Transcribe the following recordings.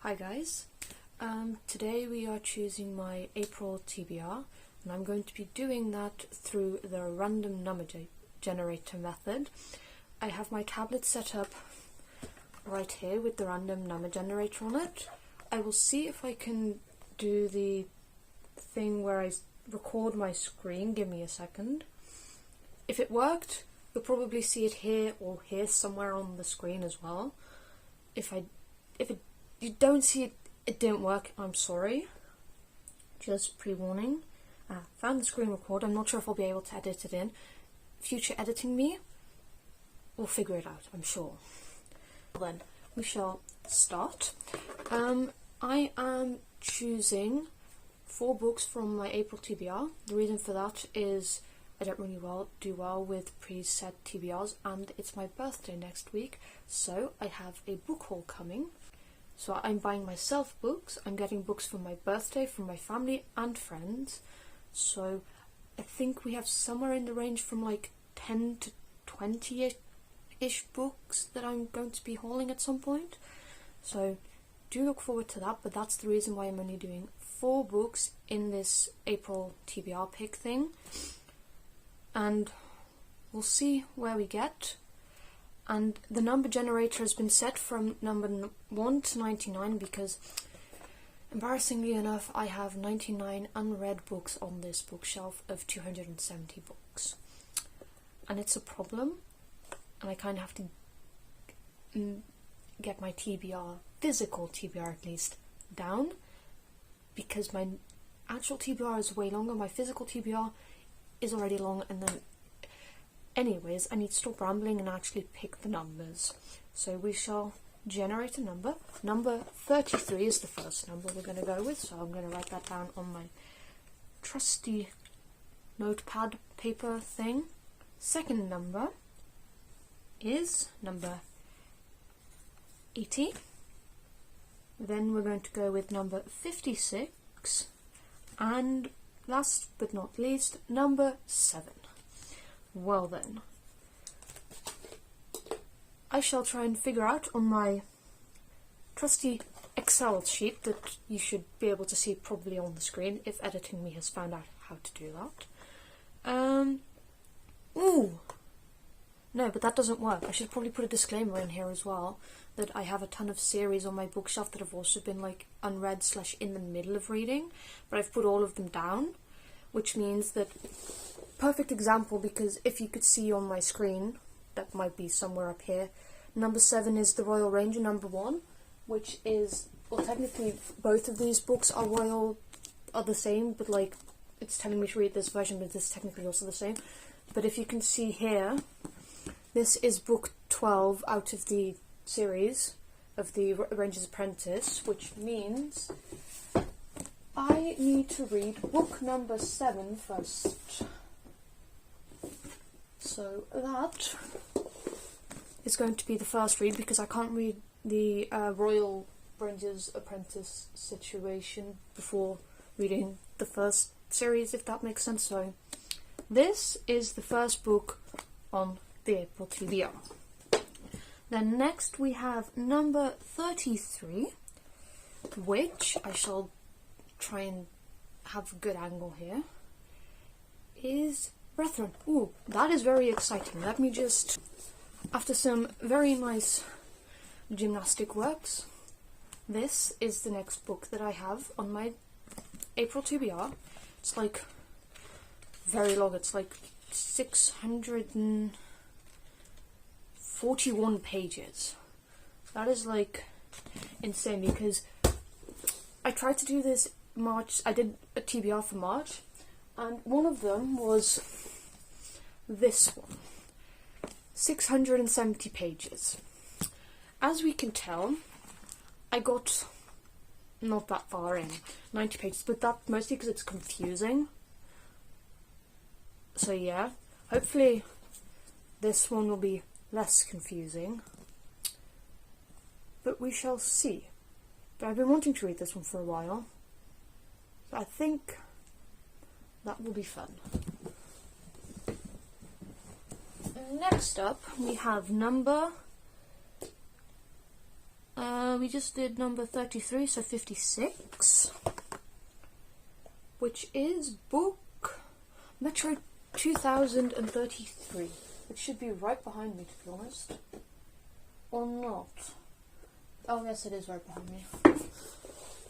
Hi guys, today we are choosing my April TBR and I'm going to be doing that through the random number generator method. I have my tablet set up right here with the random number generator on it. I will see if I can do the thing where I record my screen. Give me a second. If it worked, you'll probably see it here or here somewhere on the screen as well. If you don't see it, it didn't work, I'm sorry. Just pre-warning. Found the screen record. I'm not sure if I'll be able to edit it in. Future editing me will figure it out, I'm sure. Then we shall start. I am choosing 4 books from my April TBR. The reason for that is I don't really do well with preset TBRs, and it's my birthday next week, so I have a book haul coming. So I'm buying myself books, I'm getting books for my birthday, from my family and friends. So I think we have somewhere in the range from like 10 to 20-ish books that I'm going to be hauling at some point. So do look forward to that, but that's the reason why I'm only doing 4 books in this April TBR pick thing. And we'll see where we get. And the number generator has been set from number 1 to 99 because, embarrassingly enough, I have 99 unread books on this bookshelf of 270 books. And it's a problem, and I kind of have to get my TBR, physical TBR at least, down, because my actual TBR is way longer, my physical TBR is already long, and then anyways, I need to stop rambling and actually pick the numbers. So we shall generate a number. Number 33 is the first number we're going to go with, so I'm going to write that down on my trusty notepad paper thing. Second number is number 80. Then we're going to go with number 56. And last but not least, number 7. Well then, I shall try and figure out on my trusty Excel sheet that you should be able to see probably on the screen if editing me has found out how to do that. Ooh! No, but that doesn't work. I should probably put a disclaimer in here as well, that I have a ton of series on my bookshelf that have also been like unread / in the middle of reading, but I've put all of them down, which means that perfect example, because if you could see on my screen, that might be somewhere up here, number 7 is the Royal Ranger number 1, which is, well, technically both of these books are the same, but like it's telling me to read this version, but this is technically also the same. But if you can see here, this is book 12 out of the series of the Ranger's Apprentice, which means I need to read book number 7 first. So that is going to be the first read, because I can't read the Royal Ranger's Apprentice situation before reading the first series, if that makes sense. So this is the first book on the April TBR. Then next we have number 33, which I shall try and have a good angle here, is Brethren. Ooh, that is very exciting. Let me just, after some very nice gymnastic works, this is the next book that I have on my April TBR. It's like very long. It's like 641 pages. That is like insane, because I tried to do this March. I did a TBR for March, and one of them was this one, 670 pages. As we can tell, I got not that far in, 90 pages, but that mostly because it's confusing. So yeah, hopefully this one will be less confusing, but we shall see. But I've been wanting to read this one for a while, so I think that will be fun. Next up, we have number We just did number 33, so 56, which is book Metro 2033, which should be right behind me, to be honest. Or not. Oh yes, it is right behind me.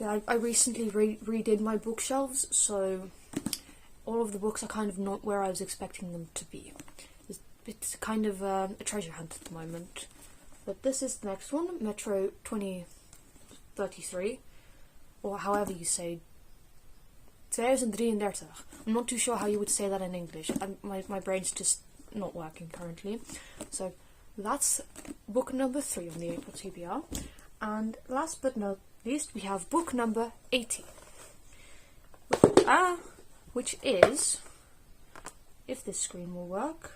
Yeah, I recently redid my bookshelves, so all of the books are kind of not where I was expecting them to be. It's kind of a treasure hunt at the moment. But this is the next one, Metro 2033, or however you say 2033. I'm not too sure how you would say that in English. My brain's just not working currently. So that's book number 3 on the April TBR. And last but not least, we have book number 80. Which is, if this screen will work,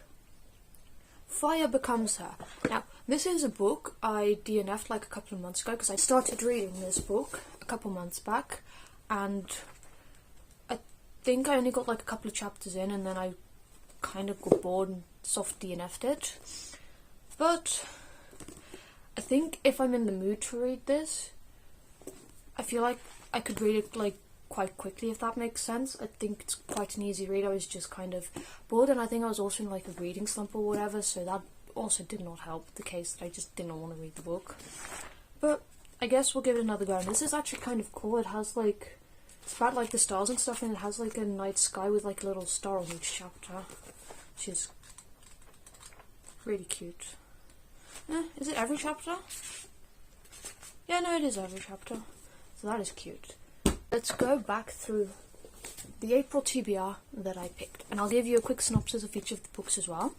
Fire Becomes Her. Now, this is a book I DNF'd like a couple of months ago because I started reading this book a couple months back, and I think I only got like a couple of chapters in, and then I kind of got bored and soft DNF'd it. But I think if I'm in the mood to read this, I feel like I could read it like quite quickly, if that makes sense. I think it's quite an easy read. I was just kind of bored, and I think I was also in like a reading slump or whatever, so that also did not help the case that I just did not want to read the book. But I guess we'll give it another go. And this is actually kind of cool. It has like, it's about like the stars and stuff, and it has like a night sky with like a little star on each chapter, which is really cute. Is it every chapter? Yeah, no, it is every chapter. So that is cute. Let's go back through the April TBR that I picked, and I'll give you a quick synopsis of each of the books as well.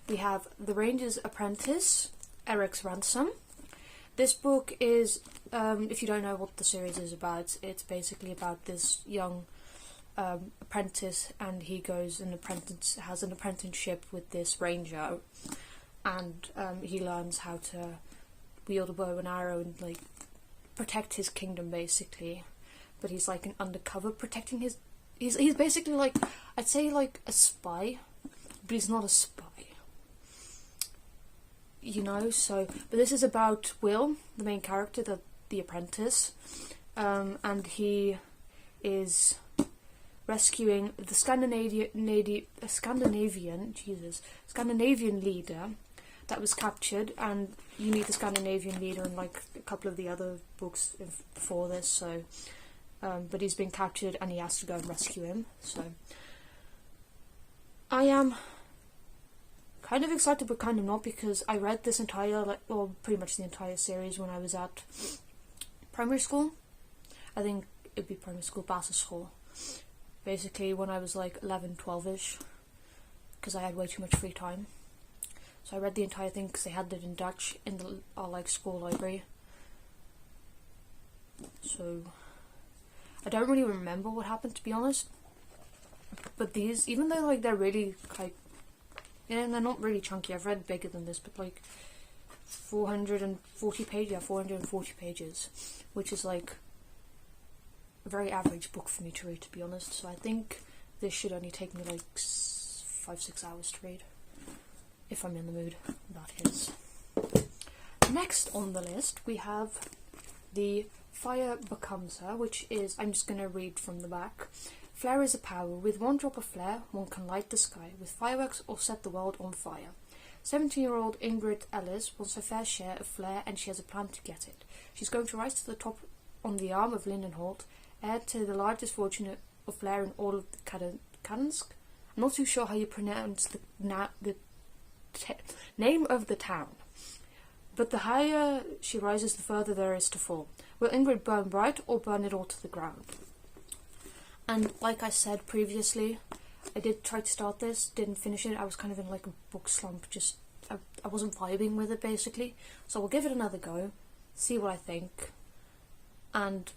We have The Ranger's Apprentice, Eric's Ransom. This book is, if you don't know what the series is about, it's basically about this young apprentice, and he has an apprenticeship with this ranger, and he learns how to wield a bow and arrow and like protect his kingdom, basically. But he's like an undercover protecting his... He's basically like, I'd say like a spy, but he's not a spy. You know, so... But this is about Will, the main character, the apprentice. And he is rescuing the Scandinavian leader that was captured, and you meet the Scandinavian leader in like a couple of the other books before this, so... but he's been captured and he has to go and rescue him. So I am kind of excited but kind of not, because I read this entire, pretty much the entire series when I was at primary school. I think it'd be primary school, basisschool. Basically when I was like 11, 12ish, because I had way too much free time. So I read the entire thing because they had it in Dutch in our like school library. So I don't really remember what happened, to be honest. But these, even though like they're really like, they're not really chunky. I've read bigger than this, but like 440 pages, which is like a very average book for me to read, to be honest. So I think this should only take me like 5-6 hours to read, if I'm in the mood. That is. Next on the list we have the Fire Becomes Her, which is, I'm just going to read from the back. Flare is a power. With one drop of flare, one can light the sky with fireworks or set the world on fire. 17-year-old Ingrid Ellis wants her fair share of flare, and she has a plan to get it. She's going to rise to the top on the arm of Lindenholt, heir to the largest fortune of flare in all of the Kansk. I'm not too sure how you pronounce the name of the town. But the higher she rises, the further there is to fall. Will Ingrid burn bright or burn it all to the ground? And like I said previously, I did try to start this, didn't finish it. I was kind of in like a book slump, just I wasn't vibing with it basically. So I'll give it another go, see what I think. And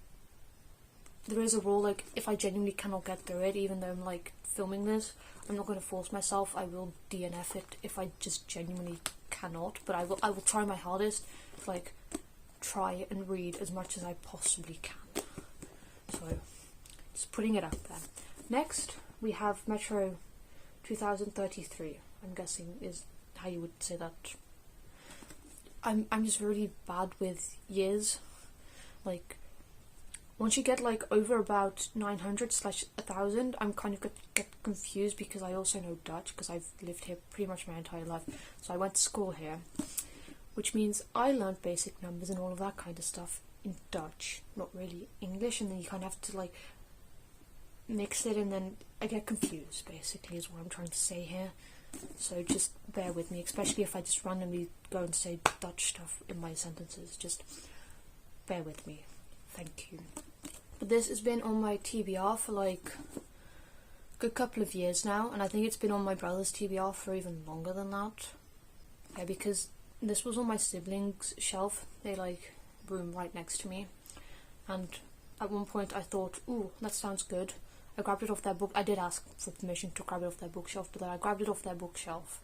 there is a rule, like if I genuinely cannot get through it, even though I'm like filming this, I'm not going to force myself. I will DNF it if I just genuinely cannot, but I will try my hardest to like try and read as much as I possibly can. So just putting it out there. Next we have Metro 2033. I'm guessing is how you would say that. I'm just really bad with years. Like, once you get like over about 900/1000, I'm kind of get confused, because I also know Dutch, because I've lived here pretty much my entire life. So I went to school here, which means I learned basic numbers and all of that kind of stuff in Dutch, not really English, and then you kind of have to like mix it, and then I get confused, basically, is what I'm trying to say here. So just bear with me, especially if I just randomly go and say Dutch stuff in my sentences. Just bear with me. Thank you. But this has been on my TBR for like a good couple of years now, and I think it's been on my brother's TBR for even longer than that. Yeah, because this was on my siblings' shelf. They like room right next to me, and at one point I thought, ooh, that sounds good. I grabbed it off their book. I did ask for permission to grab it off their bookshelf, but then I grabbed it off their bookshelf,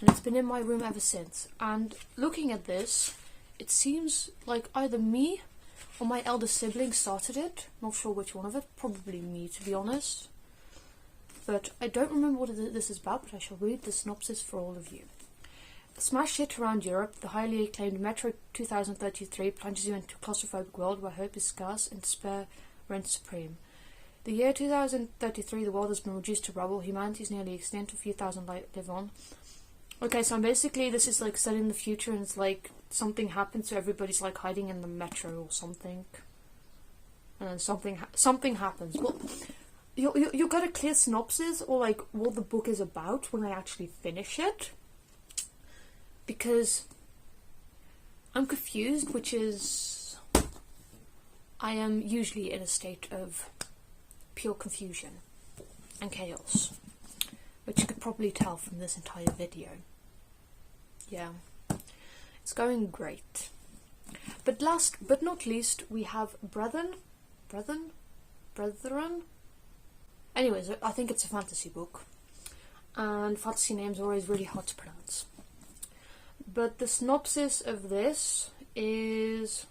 and it's been in my room ever since. And looking at this, it seems like either me or my elder sibling started it. Not sure which one of it. Probably me, to be honest. But I don't remember what this is about, but I shall read the synopsis for all of you. A smash hit around Europe, the highly acclaimed Metro 2033 plunges you into a claustrophobic world where hope is scarce and despair reigns supreme. The year 2033, the world has been reduced to rubble. Humanity is nearly extinct. A few thousand live on. Okay, so basically this is like set in the future, and it's like something happens, so everybody's like hiding in the metro or something, and then something happens. Well, you'll get a clear synopsis or like what the book is about when I actually finish it, because I'm confused, which is I am usually in a state of pure confusion and chaos, which you could probably tell from this entire video. Yeah, it's going great. But last but not least, we have Brethren. Anyways, I think it's a fantasy book, and fantasy names are always really hard to pronounce. But the synopsis of this is,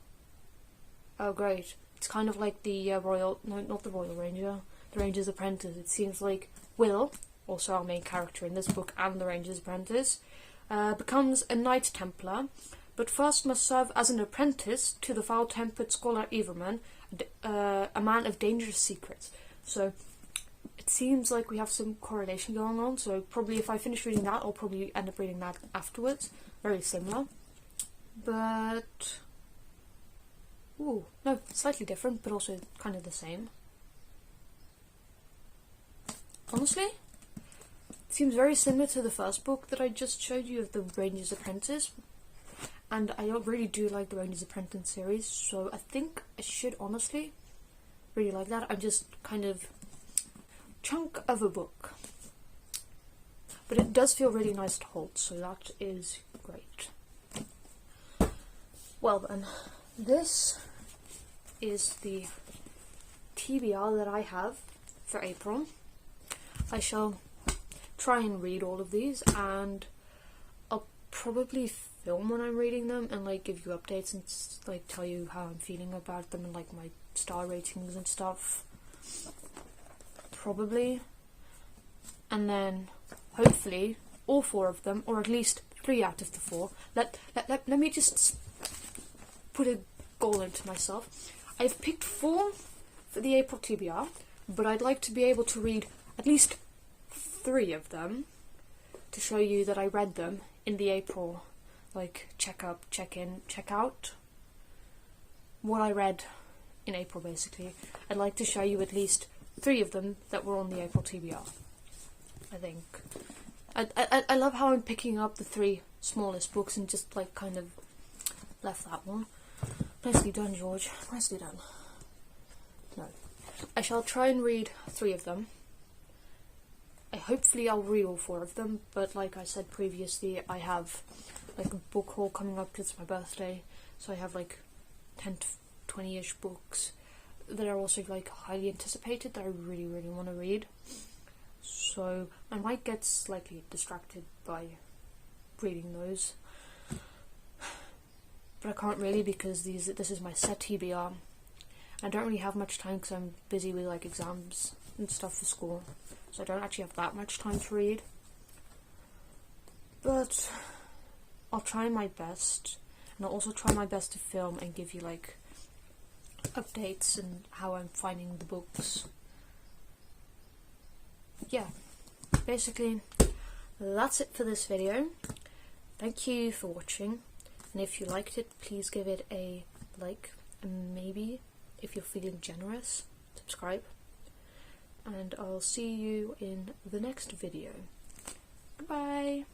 oh great, it's kind of like the not the Royal Ranger, the Ranger's Apprentice. It seems like Will, also our main character in this book and the Ranger's Apprentice, becomes a Knight Templar, but first must serve as an apprentice to the foul-tempered scholar Everman, a man of dangerous secrets. So it seems like we have some correlation going on, so probably if I finish reading that, I'll probably end up reading that afterwards. Very similar. But ooh, no, slightly different, but also kind of the same. Honestly, it seems very similar to the first book that I just showed you of the Ranger's Apprentice. And I really do like the Ranger's Apprentice series, so I think I should honestly really like that. I'm just kind of chunk of a book. But it does feel really nice to hold, so that is great. Well then, this is the TBR that I have for April. I shall try and read all of these, and I'll probably film when I'm reading them and like give you updates and like tell you how I'm feeling about them and like my star ratings and stuff. Probably. And then hopefully all 4 of them, or at least 3 out of the 4. Let me just put a goal into myself. I've picked 4 for the April TBR, but I'd like to be able to read at least 3 of them to show you that I read them in the April, like check up, check in, check out. What I read in April, basically. I'd like to show you at least 3 of them that were on the April TBR. I think. I love how I'm picking up the 3 smallest books and just like kind of left that one. Nicely done, George. Nicely done. No. I shall try and read 3 of them. Hopefully I'll read all 4 of them, but like I said previously, I have like a book haul coming up because it's my birthday, so I have like 10 to 20-ish books that are also like highly anticipated that I really want to read. So I might get slightly distracted by reading those, but I can't really, because this is my set TBR. I don't really have much time because I'm busy with like exams and stuff for school, so I don't actually have that much time to read. But I'll try my best, and I'll also try my best to film and give you like updates and how I'm finding the books. Yeah, basically that's it for this video. Thank you for watching, and if you liked it, please give it a like, and maybe, if you're feeling generous, subscribe. And I'll see you in the next video. Goodbye!